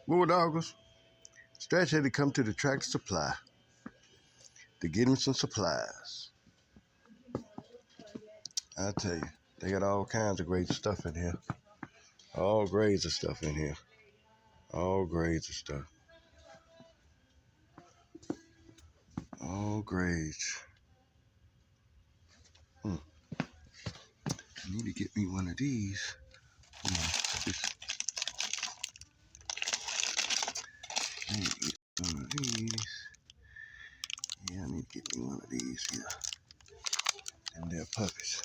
Bulldoggers, Stretch had to come to the Tractor Supply to get him some supplies. I tell you, they got all kinds of great stuff in here. All grades of stuff in here. All grades of stuff. All grades. I need to get me one of these. I need to get one of these. Yeah, I need to get me one of these here. And they're puppies.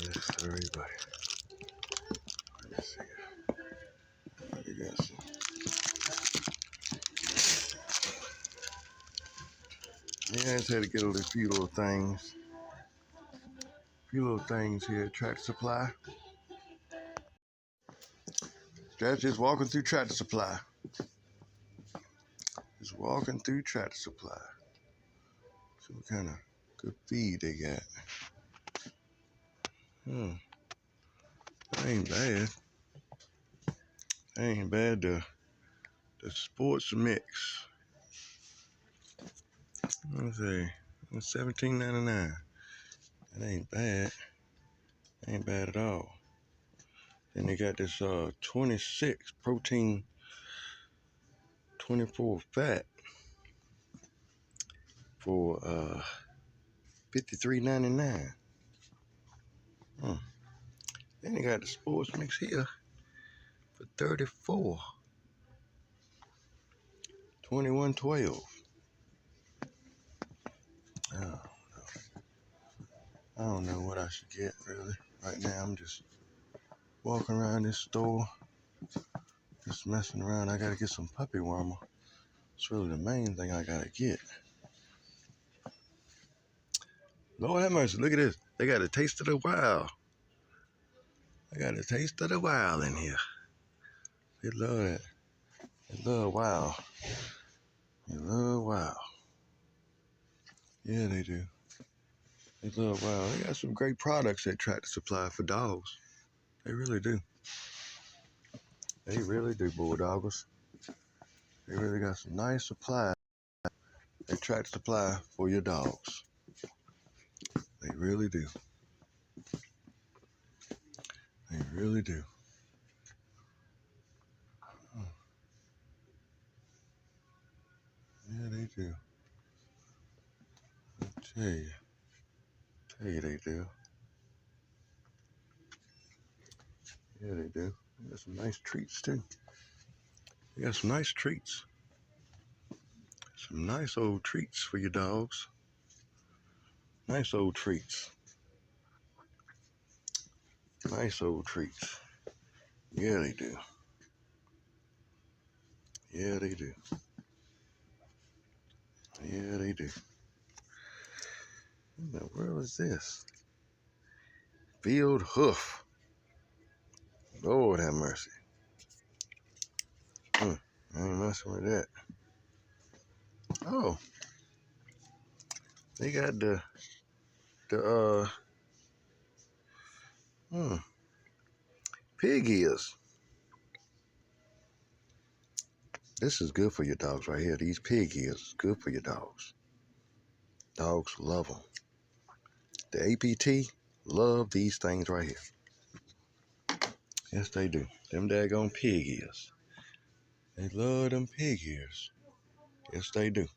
Yes, sir, everybody. Let's see. What you got some? Yeah, I just had to get a few little things. A few little things here at Tractor Supply. That's just walking through Tractor Supply. Just walking through Tractor Supply. See what kind of good feed they got. That ain't bad. That ain't bad. The sports mix. Let's see. $17.99. That ain't bad. Ain't bad at all. Then they got this 26 protein, 24 fat for $53.99. Then they got the sports mix here for $34. 21.12. I don't know what I should get really. Right now I'm just walking around this store, just messing around. I gotta get some puppy warmer. It's really the main thing I gotta get. Lord have mercy, look at this. They got a taste of the wild. They got a taste of the wild in here. They love that. They love wild. They love wild. Yeah, they do. They love wild. They got some great products at Tractor Supply for dogs. They really do. They really do, Bulldoggers. They really got some nice supplies at Tractor Supply for your dogs. They really do. They really do. Yeah, they do. I tell you they do. Yeah, they do. They got some nice treats too. They got some nice treats. Some nice old treats for your dogs. Nice old treats. Nice old treats. Yeah, they do. Yeah, they do. Yeah, they do. What in the world is this? Field hoof. Lord have mercy. I ain't messing with that. Oh. They got the pig ears. This is good for your dogs right here. These pig ears is good for your dogs. Dogs love them. The APT love these things right here. Yes, they do. Them daggone pig ears. They love them pig ears. Yes, they do.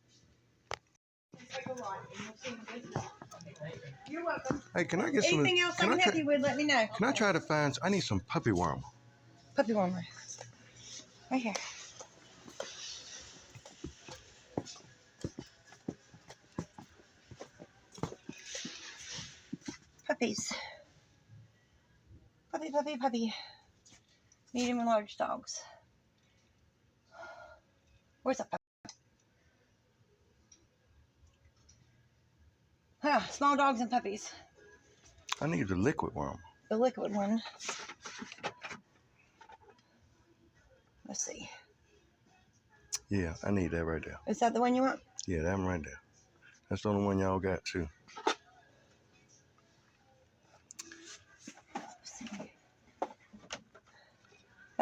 You're welcome. Hey, can I get some? Anything else I can help you with, let me know. Can I try to find? I need some puppy warmer. Puppy warmer. Right here. Puppies. Puppy. Medium and large dogs. Where's that puppy? Small dogs and puppies. I need the liquid warmer. The liquid one. Let's see. Yeah, I need that right there. Is that the one you want? Yeah, that one right there. That's the only one y'all got too. Let's see.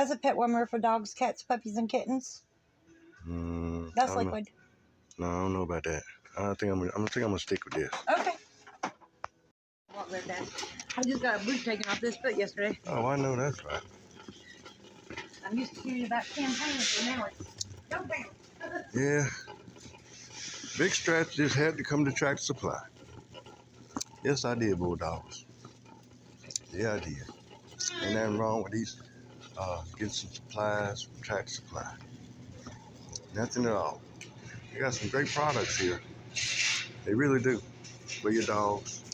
That's a pet warmer for dogs, cats, puppies, and kittens. I That's don't know. liquid. No, I don't know about that. I think I'm gonna stick with this. Okay. Walk there, Dad. I just got a boot taken off this foot yesterday. Oh, I know that's right. I'm used to hearing about campaigns, but now it's go down. Yeah. Big Stretch just had to come to Tractor Supply. Yes, I did, Bulldogs. Yeah, I did. Ain't nothing wrong with these. Get some supplies from Tractor Supply. Nothing at all. They got some great products here. They really do. For your dogs.